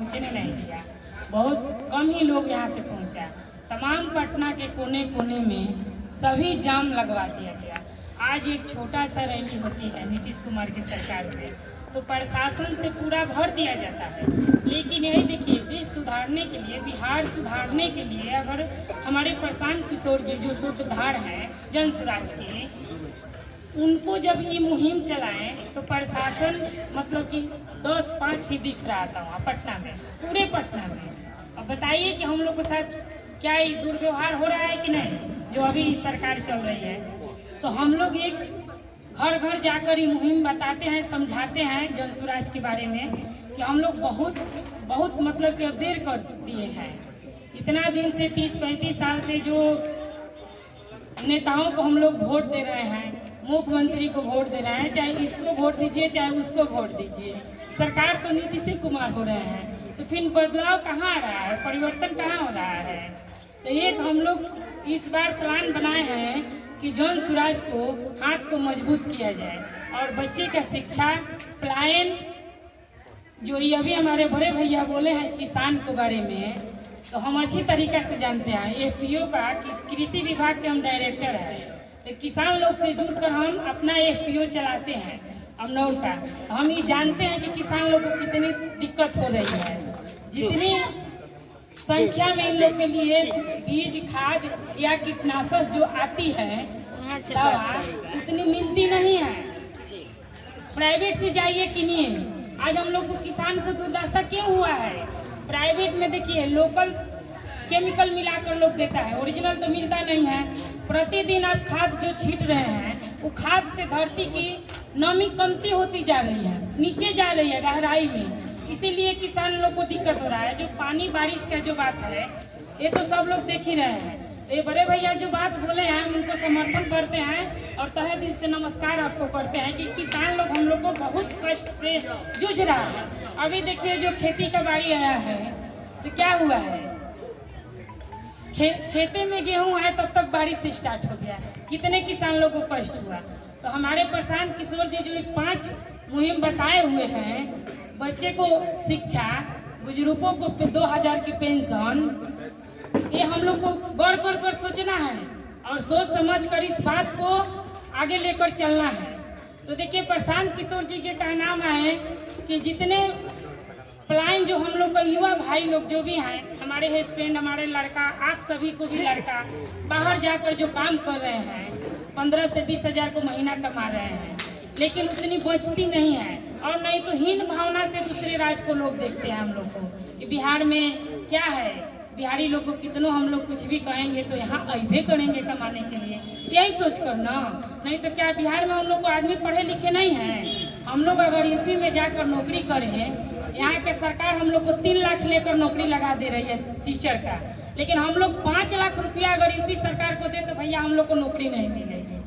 पहुंचने नहीं दिया, बहुत कम ही लोग यहाँ से पहुंचा। तमाम पटना के कोने कोने में सभी जाम लगवा दिया गया। आज एक छोटा सा रैली होती है नीतीश कुमार की सरकार में, तो प्रशासन से पूरा भर दिया जाता है। लेकिन यही देखिए, देश सुधारने के लिए, बिहार सुधारने के लिए अगर हमारे प्रशांत किशोर जी जो सूत्रधार हैं जन स्वराज के, उनको जब ये मुहिम चलाएं तो प्रशासन मतलब कि 10-5 ही दिख रहा था वहाँ पटना में, पूरे पटना में। अब बताइए कि हम लोग के साथ क्या ये दुर्व्यवहार हो रहा है कि नहीं, जो अभी सरकार चल रही है। तो हम लोग एक घर घर जाकर ये मुहिम बताते हैं, समझाते हैं जन स्वराज के बारे में कि हम लोग बहुत मतलब कि देर कर दिए हैं। इतना दिन से 30-35 साल से जो नेताओं को हम लोग वोट दे रहे हैं, मुख्यमंत्री को वोट दे रहे हैं, चाहे इसको वोट दीजिए चाहे उसको वोट दीजिए, सरकार तो नीतीश कुमार हो रहे हैं, तो फिर बदलाव कहाँ आ रहा है, परिवर्तन कहाँ हो रहा है। तो एक हम लोग इस बार प्लान बनाए हैं कि जन स्वराज को हाथ को मजबूत किया जाए और बच्चे का शिक्षा, पलायन, जो ये अभी हमारे बड़े भैया बोले हैं किसान के बारे में, तो हम अच्छी तरीके से जानते हैं। एफपीओ का कृषि विभाग के हम डायरेक्टर हैं, तो किसान लोग से जुड़कर हम अपना एफपीओ चलाते हैं अमनौर का। तो हम ये जानते हैं कि किसान लोगों को कितनी दिक्कत हो रही है। जितनी संख्या में इन लोग के लिए बीज, खाद या कीटनाशक जो आती है दवा उतनी मिलती नहीं है। प्राइवेट से जाइए किनिए। आज हम लोग को किसान को दुर्दशा क्यों हुआ है? प्राइवेट में देखिए लोकल केमिकल मिलाकर लोग देता है, ओरिजिनल तो मिलता नहीं है। प्रतिदिन आप खाद जो छींट रहे हैं वो खाद से धरती की नमी कमती होती जा रही है, नीचे जा रही है गहराई में। इसीलिए किसान लोग को दिक्कत हो रहा है। जो पानी बारिश का जो बात है ये तो सब लोग देख ही रहे हैं। तो ये बड़े भैया जो बात बोले हैं उनको समर्थन करते हैं और तहे दिल से नमस्कार आपको करते हैं कि किसान लोग हम लोग को बहुत कष्ट से जूझ रहा है। अभी देखिए जो खेती का बारी आया है तो क्या हुआ है, खेते में गेहूं है तब तक बारिश से स्टार्ट हो गया, कितने किसान लोगों को कष्ट हुआ। तो हमारे प्रशांत किशोर जी जो 5 मुहिम बताए हुए हैं, बच्चे को शिक्षा, बुजुर्गों को 2000 की पेंशन, ये हम लोग को गौर कर सोचना है और सोच समझ कर इस बात को आगे लेकर चलना है। तो देखिए प्रशांत किशोर जी के कहना है कि जितने प्लान जो हम लोग का युवा भाई लोग जो भी हैं, हमारे हस्बैंड, हमारे लड़का, आप सभी को भी लड़का बाहर जाकर जो काम कर रहे हैं 15 से 20 हजार को महीना कमा रहे हैं, लेकिन उतनी बचती नहीं है। और नहीं तो हीन भावना से दूसरे राज्य को लोग देखते हैं हम लोग को कि बिहार में क्या है, बिहारी लोग को कितनों हम लोग कुछ भी कहेंगे तो यहाँ अइबे करेंगे कमाने के लिए, यही सोच कर ना। नहीं तो क्या बिहार में हम लोग को आदमी पढ़े लिखे नहीं हैं? हम लोग अगर यूपी में जाकर नौकरी करें, यहाँ के सरकार हम लोग को 3 लाख लेकर नौकरी लगा दे रही है टीचर का, लेकिन हम लोग 5 लाख रुपया अगर यूपी सरकार को दे तो भैया हम लोग को नौकरी नहीं मिलेगी,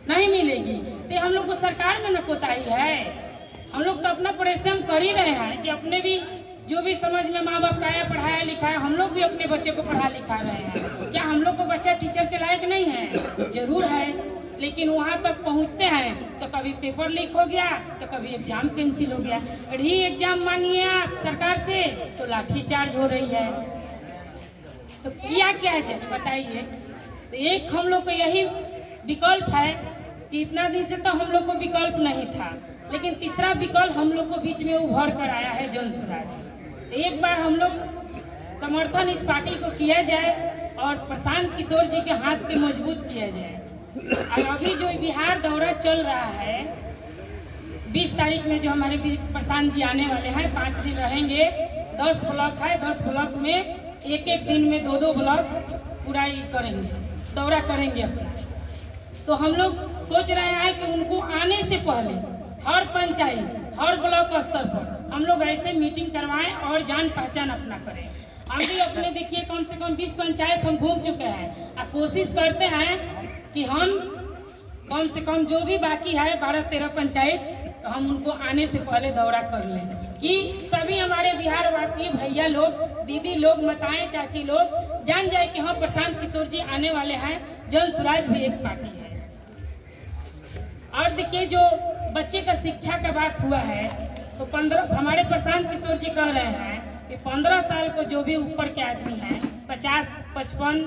नहीं मिलेगी। तो हम लोग को सरकार में न कोताही है। हम लोग तो अपना परिश्रम कर ही रहे हैं कि अपने भी जो भी समझ में माँ बाप का पढ़ाया लिखाया, हम लोग भी अपने बच्चे को पढ़ा लिखा रहे हैं। क्या हम लोग को बच्चा टीचर के लायक नहीं है? जरूर है, लेकिन वहाँ तक पहुँचते हैं तो कभी पेपर लीक हो गया तो कभी एग्जाम कैंसिल हो गया। री एग्जाम मांगिए आप सरकार से तो लाठी चार्ज हो रही है। तो किया क्या है बताइए। तो एक हम लोग को यही विकल्प है कि इतना दिन से तो हम लोग को विकल्प नहीं था, लेकिन तीसरा विकल्प हम लोग को बीच में उभर कर आया है जन स्वराज। एक बार हम लोग समर्थन इस पार्टी को किया जाए और प्रशांत किशोर जी के हाथ के मजबूत किया जाए। और अभी जो बिहार दौरा चल रहा है 20 तारीख में जो हमारे प्रशांत जी आने वाले हैं, 5 दिन रहेंगे, 10 ब्लॉक है, 10 ब्लॉक में एक दिन में 2 ब्लॉक पूरा करेंगे, दौरा करेंगे अपना। तो हम लोग सोच रहे हैं कि उनको आने से पहले हर पंचायत, हर ब्लॉक स्तर पर हम लोग ऐसे मीटिंग करवाएं और जान पहचान अपना करें। हम भी अपने देखिए कम से कम 20 पंचायत हम घूम चुके हैं। अब कोशिश करते हैं कि हम कम से कम जो भी बाकी है 12-13 पंचायत, तो हम उनको आने से पहले दौरा कर लें कि सभी हमारे बिहार वासी भैया लोग, दीदी लोग, माताएं, चाची लोग जान जाए कि हाँ प्रशांत किशोर जी आने वाले हैं, जन स्वराज भी एक पार्टी है। और देखिए जो बच्चे का शिक्षा का बात हुआ है तो 15 हमारे प्रशांत किशोर जी कह रहे हैं कि 15 साल को जो भी ऊपर के आदमी हैं 50-55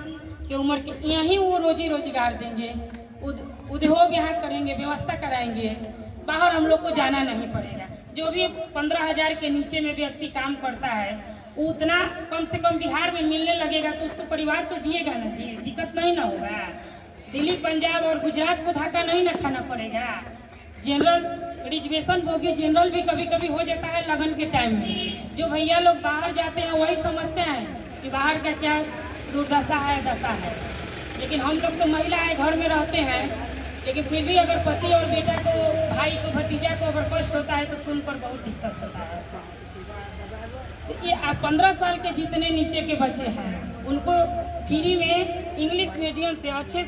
की उम्र के यहीं वो रोजी रोजगार देंगे, उद्योग यहाँ करेंगे, व्यवस्था कराएंगे, बाहर हम लोग को जाना नहीं पड़ेगा। जो भी 15,000 के नीचे में व्यक्ति काम करता है वो उतना कम से कम बिहार में मिलने लगेगा तो उसको परिवार तो जिएगा ना जी, दिक्कत नहीं ना होगा। दिल्ली, पंजाब और गुजरात को धक्का नहीं ना खाना पड़ेगा। जनरल रिजर्वेशन बोगी जनरल भी कभी कभी हो जाता है लगन के टाइम में। जो भैया लोग बाहर जाते हैं वही समझते हैं कि बाहर का क्या दुर्दशा है, दशा है, लेकिन हम लोग तो महिलाएं घर में रहते हैं, लेकिन फिर भी अगर पति और बेटा को, भाई को, भतीजा को अगर कष्ट होता है तो सुनकर बहुत दिक्कत होता है। तो ये 15 साल के जितने नीचे के बच्चे हैं उनको फ्री में इंग्लिश मीडियम से अच्छे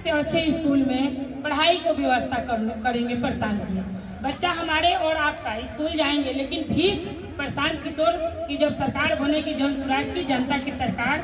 स्कूल में पढ़ाई को व्यवस्था करेंगे प्रशांत जी। बच्चा हमारे और आपका स्कूल जाएंगे, लेकिन फीस प्रशांत किशोर की जब सरकार बनेगी, जन स्वराज की, जनता की सरकार,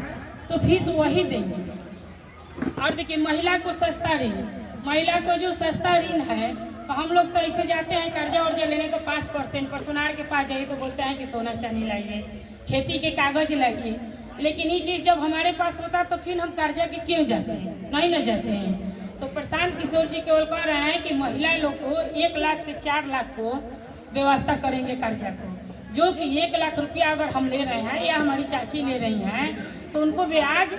तो फीस वही देंगे। और देखिए महिला को सस्ता ऋण, महिला को जो सस्ता ऋण है तो हम लोग तो ऐसे जाते हैं कर्जा वर्जा लेने तो 5% पर सोनार के पास जाइए तो बोलते हैं कि सोना चांदी लाइए, खेती के कागज लाइए, लेकिन ये चीज़ जब हमारे पास होता तो फिर हम कर्जा के क्यों जाते हैं, नहीं ना जाते हैं। तो प्रशांत किशोर जी केवल कह रहे हैं कि महिला लोग को 1 लाख से 4 लाख को व्यवस्था करेंगे कर्जा को, जो कि 1 लाख रुपया अगर हम ले रहे हैं या हमारी चाची ले रही हैं तो उनको ब्याज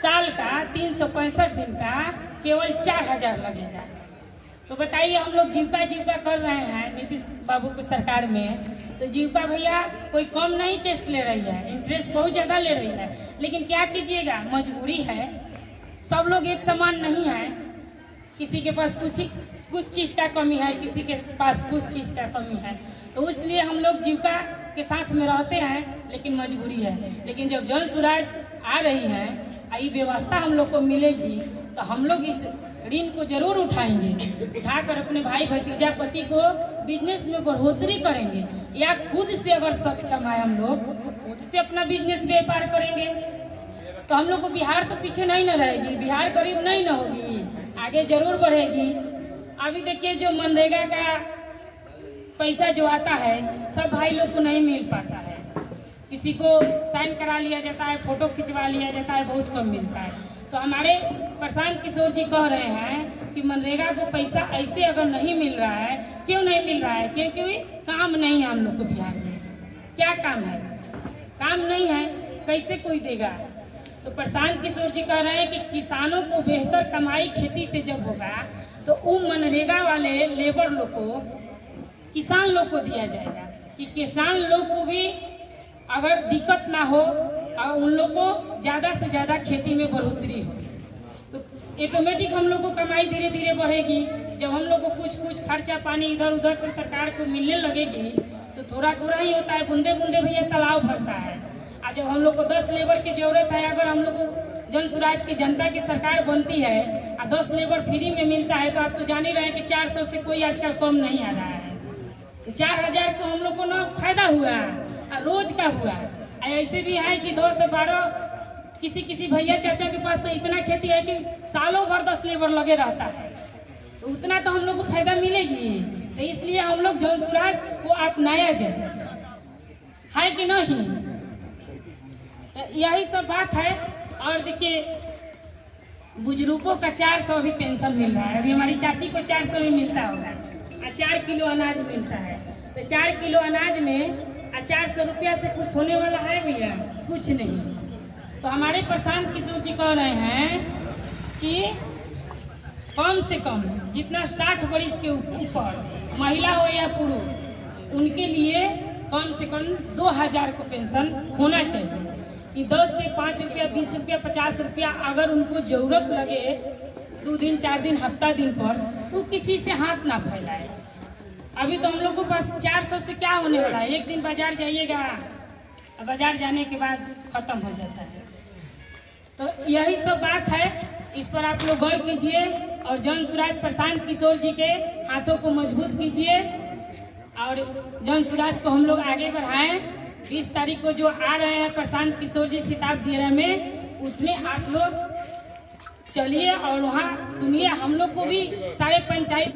साल का 365 दिन का केवल 4,000 लगेगा। तो बताइए हम लोग जीविका कर रहे हैं नीतीश बाबू की सरकार में, तो जीविका भैया कोई कम नहीं टेस्ट ले रही है, इंटरेस्ट बहुत ज़्यादा ले रही है, लेकिन क्या कीजिएगा, मजबूरी है, सब लोग एक समान नहीं है, किसी के पास कुछ चीज़ का कमी है, किसी के पास कुछ चीज़ का कमी है, तो इसलिए हम लोग जीविका के साथ में रहते हैं, लेकिन मजबूरी है। लेकिन जब जन स्वराज आ रही है, ये व्यवस्था हम लोग को मिलेगी तो हम लोग इस ऋण को जरूर उठाएंगे, उठाकर अपने भाई भतीजा पति को बिजनेस में बढ़ोतरी करेंगे, या खुद से अगर सक्षम है हम लोग खुद से अपना बिजनेस व्यापार करेंगे तो हम लोग को बिहार तो पीछे नहीं न रहेगी, बिहार गरीब नहीं न होगी, आगे जरूर बढ़ेगी। अभी देखिए जो मनरेगा का पैसा जो आता है सब भाई लोग को नहीं मिल पाता है, किसी को साइन करा लिया जाता है, फोटो खिंचवा लिया जाता है, बहुत कम मिलता है। तो हमारे प्रशांत किशोर जी कह रहे हैं कि मनरेगा को पैसा ऐसे अगर नहीं मिल रहा है, क्यों नहीं मिल रहा है, क्योंकि काम नहीं है हम लोग को बिहार में। क्या काम है, काम नहीं है, कैसे कोई देगा। तो प्रशांत किशोर जी कह रहे हैं कि किसानों को बेहतर कमाई खेती से जब होगा तो वो मनरेगा वाले लेबर लोग को किसान लोग को दिया जाएगा, कि किसान लोग को भी अगर दिक्कत ना हो और उन लोग को ज़्यादा से ज़्यादा खेती में बढ़ोतरी हो, तो ऑटोमेटिक हम लोग को कमाई धीरे धीरे बढ़ेगी। जब हम लोग को कुछ खर्चा पानी इधर उधर से सरकार को मिलने लगेगी तो थोड़ा थोड़ा ही होता है, बूंदे बूंदे भैया तालाब भरता है। और जब हम लोग को 10 लेबर की जरूरत है, अगर हम लोग को जन स्वराज की जनता की सरकार बनती है और 10 लेबर फ्री में मिलता है, तो आप तो जान ही रहे हैं कि 400 से कोई आजकल कम नहीं आ रहा है। तो 4,000 तो हम लोग को ना फायदा हुआ और रोज का हुआ। ऐसे भी है कि 2 से 12 किसी भैया चाचा के पास तो इतना खेती है कि सालों भर 10 लेबर लगे रहता है, तो उतना तो हम लोग को फायदा मिलेगी। तो इसलिए हम लोग जन स्वराज को अपनाया जाए, है कि नहीं। तो यही सब बात है। और देखिए बुजुर्गों का 400 अभी पेंशन मिल रहा है, अभी हमारी चाची को 400 में मिलता होगा, 4 किलो अनाज मिलता है। तो 4 किलो अनाज में 400 रुपया से कुछ होने वाला है भैया, कुछ नहीं। तो हमारे प्रशांत किशोर जी कह रहे हैं कि कम से कम जितना 60 वर्ष के ऊपर महिला हो या पुरुष, उनके लिए कम से कम 2,000 को पेंशन होना चाहिए। कि 10 से 5 रुपया, 20 रुपया, 50 रुपया अगर उनको जरूरत लगे 2 दिन 4 दिन हफ्ता दिन पर, तो किसी से हाथ ना फैलाए। अभी तो हम लोग के पास 400 से क्या होने वाला है, एक दिन बाजार जाइएगा, बाजार जाने के बाद खत्म हो जाता है। तो यही सब बात है, इस पर आप लोग गौर कीजिए और जन स्वराज प्रशांत किशोर जी के हाथों को मजबूत कीजिए और जन स्वराज को हम लोग आगे बढ़ाएं। 20 तारीख को जो आ रहे हैं प्रशांत किशोर जी सिताब दियरा में, उसमें आप लोग चलिए और वहाँ सुनिए। हम लोग को भी सारे पंचायत